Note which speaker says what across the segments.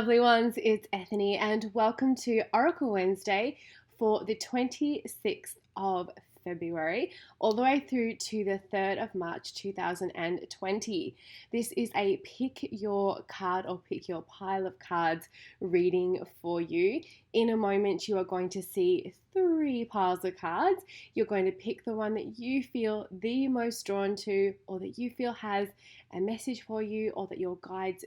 Speaker 1: Lovely ones, it's Ethany and welcome to Oracle Wednesday for the 26th of February all the way through to the 3rd of March 2020. This is a pick your card or pick your pile of cards reading for you. In a moment you are going to see 3 piles of cards. You're going to pick the one that you feel the most drawn to, or that you feel has a message for you, or that your guides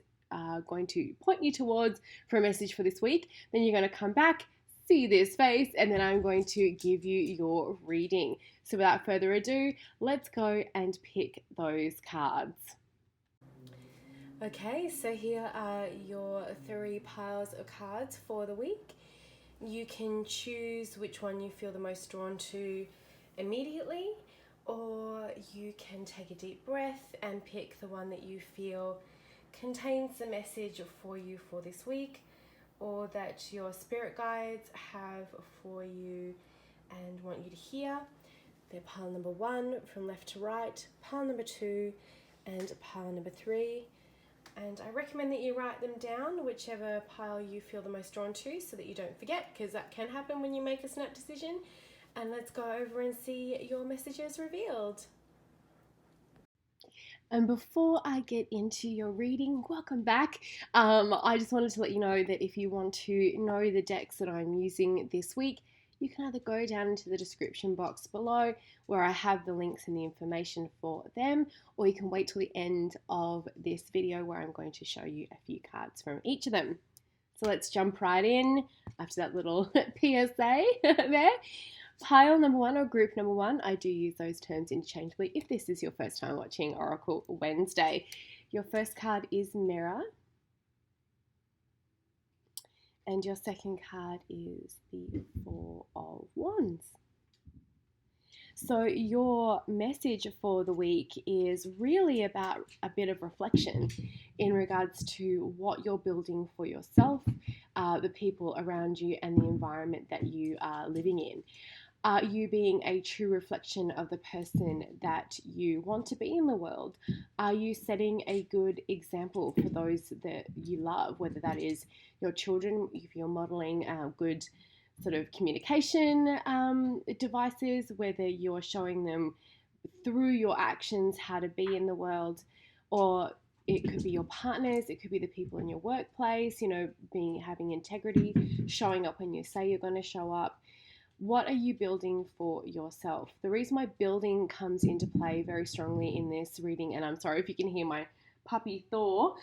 Speaker 1: going to point you towards for a message for this week. Then you're going to come back, see this face, and then I'm going to give you your reading. So without further ado, let's go and pick those cards. Okay, so here are your 3 piles of cards for the week. You can choose which one you feel the most drawn to immediately, or you can take a deep breath and pick the one that you feel contains the message for you for this week, or that your spirit guides have for you and want you to hear. They're pile number 1 from left to right, pile number 2, and pile number 3. And I recommend that you write them down, whichever pile you feel the most drawn to, so that you don't forget, because that can happen when you make a snap decision. And let's go over and see your messages revealed. And before I get into your reading, welcome back. I just wanted to let you know that if you want to know the decks that I'm using this week, you can either go down into the description box below where I have the links and the information for them, or you can wait till the end of this video where I'm going to show you a few cards from each of them. So let's jump right in after that little PSA there. Pile number 1 or group number 1, I do use those terms interchangeably if this is your first time watching Oracle Wednesday. Your first card is Mirror. And your second card is the 4 of Wands. So your message for the week is really about a bit of reflection in regards to what you're building for yourself, the people around you, and the environment that you are living in. Are you being a true reflection of the person that you want to be in the world? Are you setting a good example for those that you love, whether that is your children, if you're modeling good sort of communication devices, whether you're showing them through your actions how to be in the world, or it could be your partners, it could be the people in your workplace, having integrity, showing up when you say you're going to show up. What are you building for yourself? The reason why building comes into play very strongly in this reading, and I'm sorry if you can hear my puppy Thor,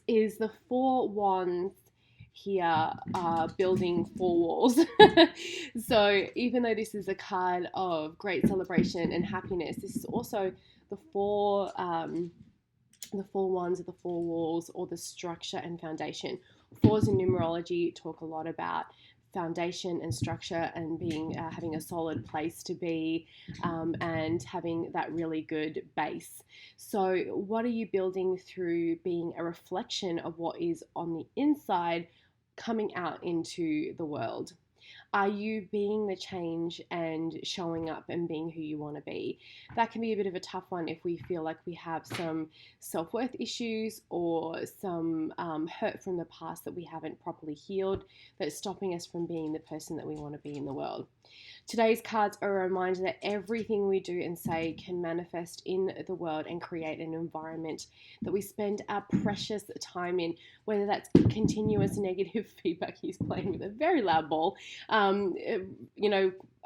Speaker 1: is the 4 wands here are building 4 walls. So even though this is a card of great celebration and happiness, this is also the 4 wands of the 4 walls, or the structure and foundation. 4s in numerology talk a lot about foundation and structure and being having a solid place to be, and having that really good base. So what are you building through being a reflection of what is on the inside coming out into the world? Are you being the change and showing up and being who you want to be? That can be a bit of a tough one if we feel like we have some self-worth issues or some hurt from the past that we haven't properly healed, that's stopping us from being the person that we want to be in the world. Today's cards are a reminder that everything we do and say can manifest in the world and create an environment that we spend our precious time in, whether that's continuous negative feedback. He's playing with a very loud ball.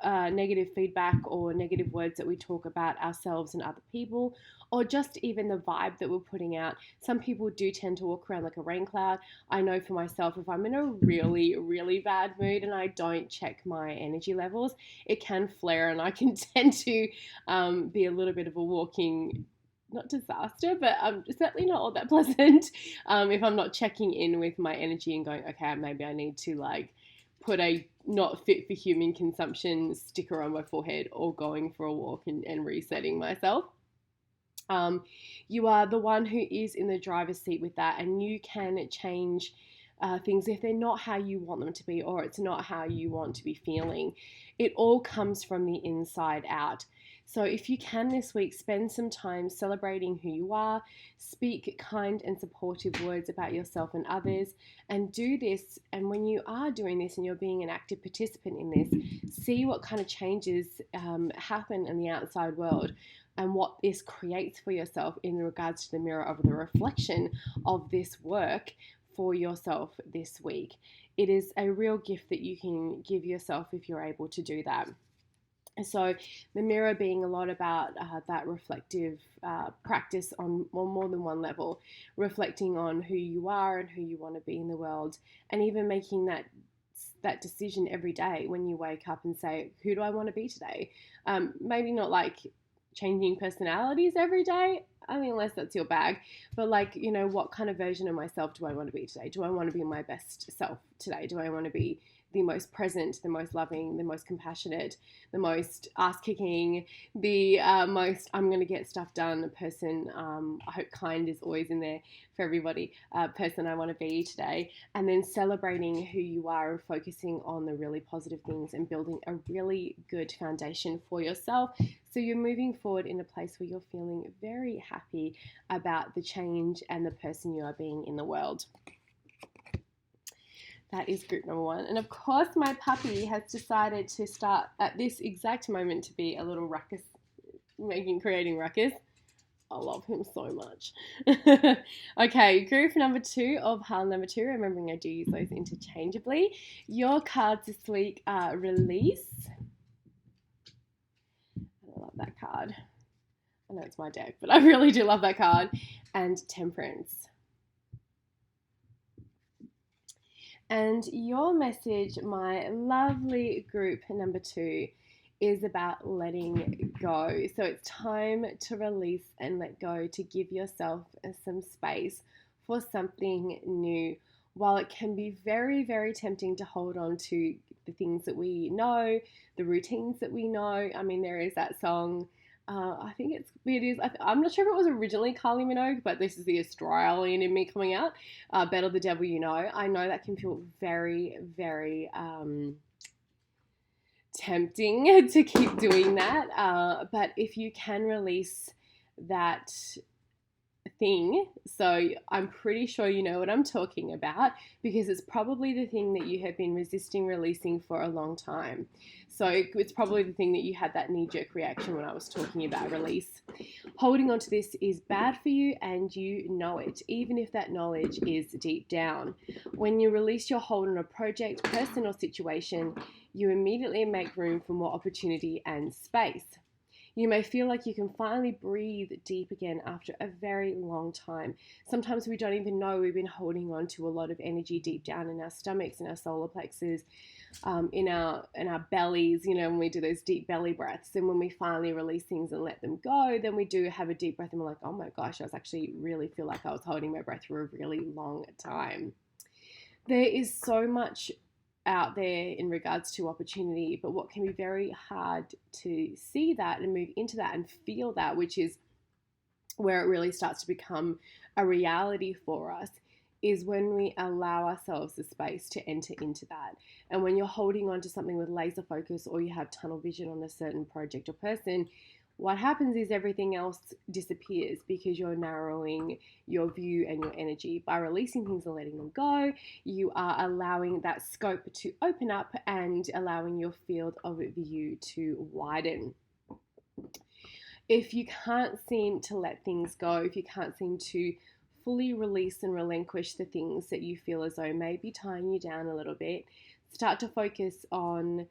Speaker 1: Negative feedback or negative words that we talk about ourselves and other people, or just even the vibe that we're putting out. Some people do tend to walk around like a rain cloud. I know for myself, if I'm in a really, really bad mood and I don't check my energy levels, it can flare and I can tend to be a little bit of a walking, not disaster, but certainly not all that pleasant if I'm not checking in with my energy and going, okay, maybe I need to put a not fit for human consumption sticker on my forehead, or going for a walk and resetting myself. You are the one who is in the driver's seat with that, and you can change things if they're not how you want them to be, or it's not how you want to be feeling. It all comes from the inside out. So if you can this week, spend some time celebrating who you are, speak kind and supportive words about yourself and others, and do this. And when you are doing this and you're being an active participant in this, see what kind of changes happen in the outside world and what this creates for yourself in regards to the mirror of the reflection of this work for yourself this week. It is a real gift that you can give yourself if you're able to do that. So the mirror being a lot about that reflective practice on more than one level, reflecting on who you are and who you want to be in the world, and even making that decision every day when you wake up and say, who do I want to be today? Maybe not like changing personalities every day, I mean, unless that's your bag, but like, what kind of version of myself do I want to be today? Do I want to be my best self today? Do I want to be the most present, the most loving, the most compassionate, the most ass-kicking, the most I'm going to get stuff done person? I hope kind is always in there for everybody. Person I want to be today. And then celebrating who you are and focusing on the really positive things and building a really good foundation for yourself. So you're moving forward in a place where you're feeling very happy about the change and the person you are being in the world. That is group number one. And of course, my puppy has decided to start at this exact moment to be a little ruckus, creating ruckus. I love him so much. Okay, group number two of Hull number two. Remembering I do use those interchangeably. Your cards this week are Release. I love that card. I know it's my deck, but I really do love that card. And Temperance. And your message, my lovely group number two, is about letting go. So it's time to release and let go, to give yourself some space for something new. While it can be very, very tempting to hold on to the things that we know, the routines that we know. I mean, there is that song. I think it is. I'm not sure if it was originally Kylie Minogue, but this is the Australian in me coming out. Better the Devil You Know. I know that can feel very, very tempting to keep doing that. But if you can release that thing, so I'm pretty sure you know what I'm talking about, because it's probably the thing that you have been resisting releasing for a long time. So it's probably the thing that you had that knee-jerk reaction when I was talking about release. Holding on to this is bad for you and you know it, even if that knowledge is deep down. When you release your hold on a project, person, or situation, you immediately make room for more opportunity and space. You may feel like you can finally breathe deep again after a very long time. Sometimes we don't even know we've been holding on to a lot of energy deep down in our stomachs, in our solar plexus, in our bellies, when we do those deep belly breaths. And when we finally release things and let them go, then we do have a deep breath and we're like, oh my gosh, I was actually really feel like I was holding my breath for a really long time. There is so much out there in regards to opportunity, but what can be very hard to see that and move into that and feel that, which is where it really starts to become a reality for us, is when we allow ourselves the space to enter into that. And when you're holding on to something with laser focus, or you have tunnel vision on a certain project or person, what happens is everything else disappears because you're narrowing your view and your energy. By releasing things and letting them go, you are allowing that scope to open up and allowing your field of view to widen. If you can't seem to let things go, if you can't seem to fully release and relinquish the things that you feel as though may be tying you down a little bit, start to focus on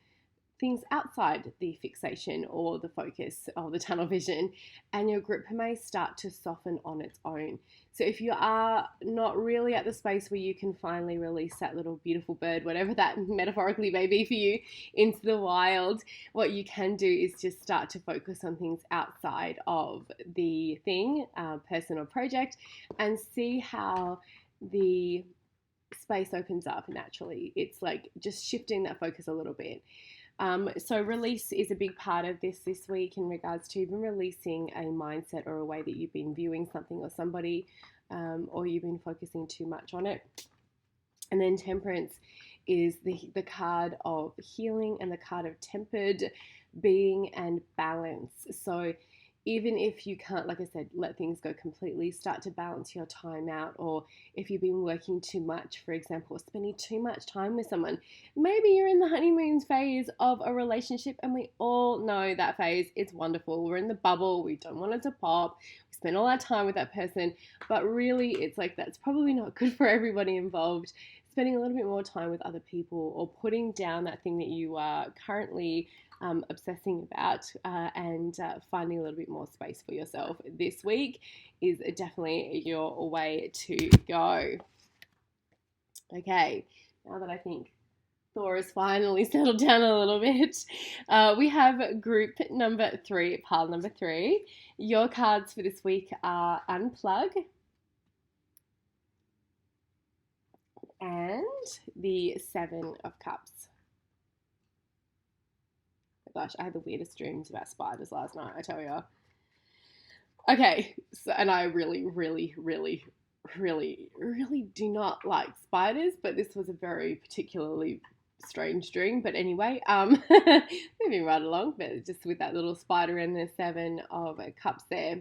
Speaker 1: things outside the fixation or the focus or the tunnel vision, and your grip may start to soften on its own. So if you are not really at the space where you can finally release that little beautiful bird, whatever that metaphorically may be for you, into the wild, what you can do is just start to focus on things outside of the thing, person or project, and see how the space opens up naturally. It's like just shifting that focus a little bit. So release is a big part of this week in regards to even releasing a mindset or a way that you've been viewing something or somebody, or you've been focusing too much on it. And then temperance is the card of healing and the card of tempered being and balance. So even if you can't, like I said, let things go completely, start to balance your time out. Or if you've been working too much, for example, spending too much time with someone, maybe you're in the honeymoon phase of a relationship, and we all know that phase. It's wonderful. We're in the bubble. We don't want it to pop. We spend all our time with that person, but really it's like that's probably not good for everybody involved. Spending a little bit more time with other people, or putting down that thing that you are currently obsessing about, and finding a little bit more space for yourself this week is definitely your way to go. Okay, now that I think Thor has finally settled down a little bit, we have group number 3, pile number 3. Your cards for this week are Unplug and the 7 of Cups. Gosh, I had the weirdest dreams about spiders last night, I tell you. Okay, so, and I really do not like spiders, but this was a very particularly strange dream. But anyway, moving right along, but just with that little spider and the 7 of Cups there.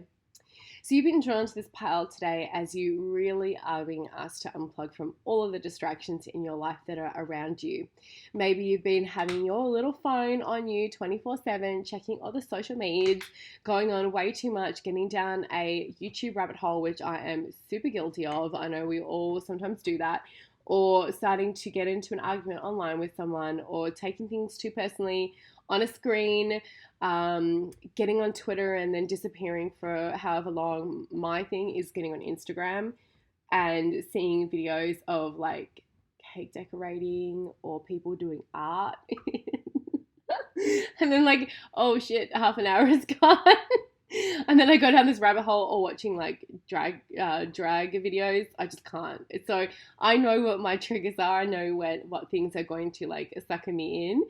Speaker 1: So you've been drawn to this pile today as you really are being asked to unplug from all of the distractions in your life that are around you. Maybe you've been having your little phone on you 24/7, checking all the social medias, going on way too much, getting down a YouTube rabbit hole, which I am super guilty of. I know we all sometimes do that. Or starting to get into an argument online with someone, or taking things too personally on a screen, getting on Twitter and then disappearing for however long. My thing is getting on Instagram and seeing videos of like cake decorating or people doing art. And then like, oh shit, half an hour is gone. And then I go down this rabbit hole, or watching like drag videos. I just can't. So I know what my triggers are. I know what things are going to like sucker me in,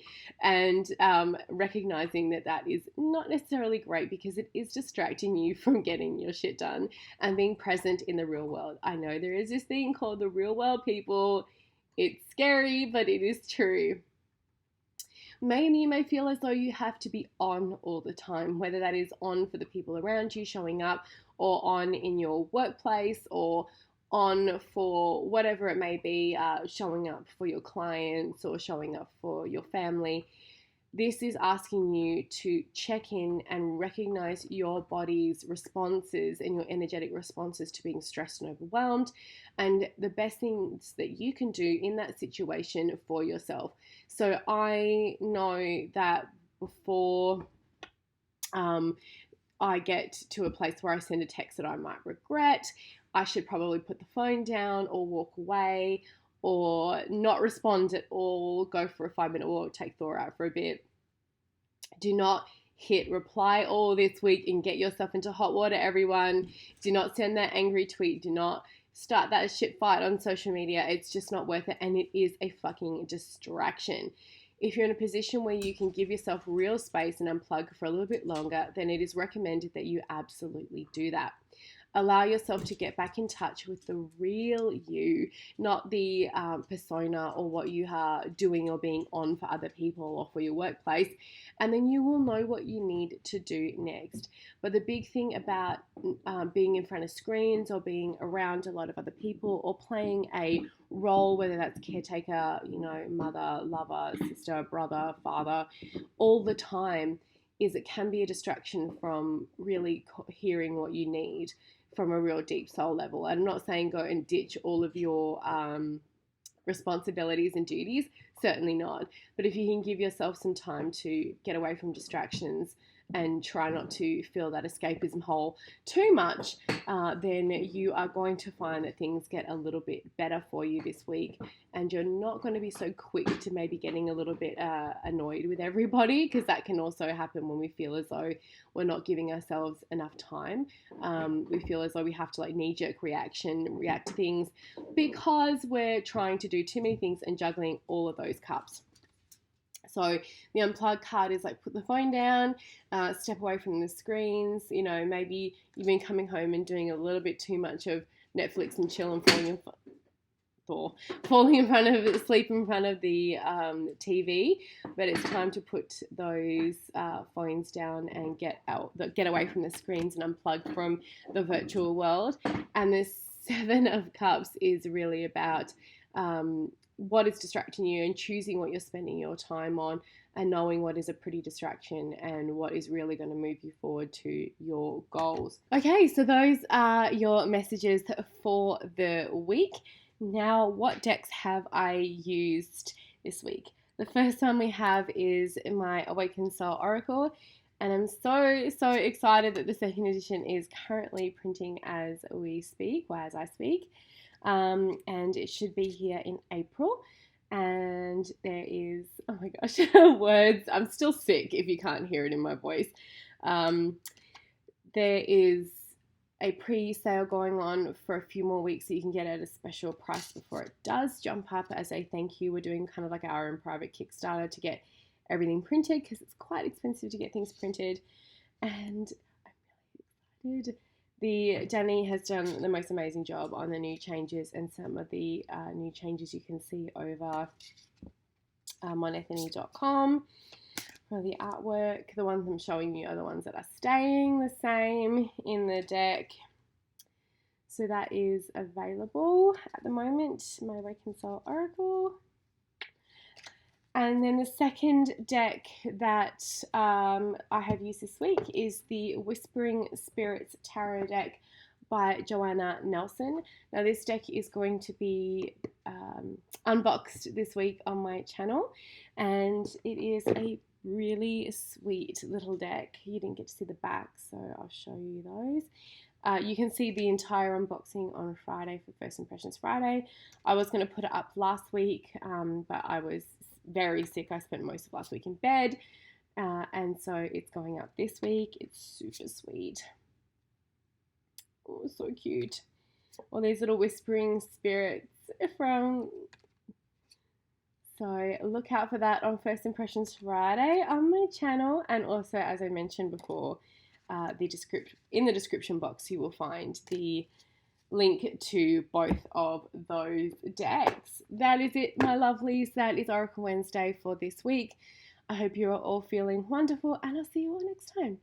Speaker 1: and recognizing that is not necessarily great, because it is distracting you from getting your shit done and being present in the real world. I know there is this thing called the real world, people. It's scary, but it is true. Maybe you may feel as though you have to be on all the time, whether that is on for the people around you showing up, or on in your workplace, or on for whatever it may be, showing up for your clients or showing up for your family. This is asking you to check in and recognize your body's responses and your energetic responses to being stressed and overwhelmed, and the best things that you can do in that situation for yourself. So I know that before I get to a place where I send a text that I might regret, I should probably put the phone down or walk away, or not respond at all, go for a 5-minute walk, take Thor out for a bit. Do not hit reply all this week and get yourself into hot water, everyone. Do not send that angry tweet. Do not start that shit fight on social media. It's just not worth it, and it is a fucking distraction. If you're in a position where you can give yourself real space and unplug for a little bit longer, then it is recommended that you absolutely do that. Allow yourself to get back in touch with the real you, not the persona or what you are doing or being on for other people or for your workplace. And then you will know what you need to do next. But the big thing about being in front of screens, or being around a lot of other people, or playing a role, whether that's caretaker, mother, lover, sister, brother, father, all the time, is it can be a distraction from really hearing what you need from a real deep soul level. I'm not saying go and ditch all of your responsibilities and duties, certainly not. But if you can give yourself some time to get away from distractions and try not to fill that escapism hole too much, then you are going to find that things get a little bit better for you this week, and you're not going to be so quick to maybe getting a little bit annoyed with everybody, because that can also happen when we feel as though we're not giving ourselves enough time. We feel as though we have to like knee-jerk react to things, because we're trying to do too many things and juggling all of those cups. So the unplug card is like, put the phone down, step away from the screens. Maybe you've been coming home and doing a little bit too much of Netflix and chill and falling falling in front of asleep in front of the TV, but it's time to put those phones down and get away from the screens and unplug from the virtual world. And the Seven of Cups is really about what is distracting you and choosing what you're spending your time on, and knowing what is a pretty distraction and what is really going to move you forward to your goals. Okay, so those are your messages for the week. Now, what decks have I used this week? The first one we have is my Awakened Soul Oracle, and I'm so excited that the second edition is currently printing as we speak, or as I speak, and it should be here in April. And there is, oh my gosh, words. I'm still sick if you can't hear it in my voice. There is a pre-sale going on for a few more weeks, so you can get it at a special price before it does jump up as a thank you. We're doing kind of like our own private Kickstarter to get everything printed, because it's quite expensive to get things printed. And I'm really excited. Danny has done the most amazing job on the new changes, and some of the new changes you can see over on ethany.com. For the artwork, the ones I'm showing you are the ones that are staying the same in the deck. So that is available at the moment, my Awakened Soul Oracle. And then the second deck that I have used this week is the Whispering Spirits Tarot deck by Joanna Nelson. Now this deck is going to be unboxed this week on my channel, and it is a really sweet little deck. You didn't get to see the back, so I'll show you those. You can see the entire unboxing on Friday for First Impressions Friday. I was going to put it up last week, but I was very sick. I spent most of last week in bed, and so it's going up this week. It's super sweet. Oh, so cute. All these little whispering spirits from... So look out for that on First Impressions Friday on my channel. And also, as I mentioned before, in the description box you will find the link to both of those decks. That is it, my lovelies. That is Oracle Wednesday for this week. I hope you are all feeling wonderful, and I'll see you all next time.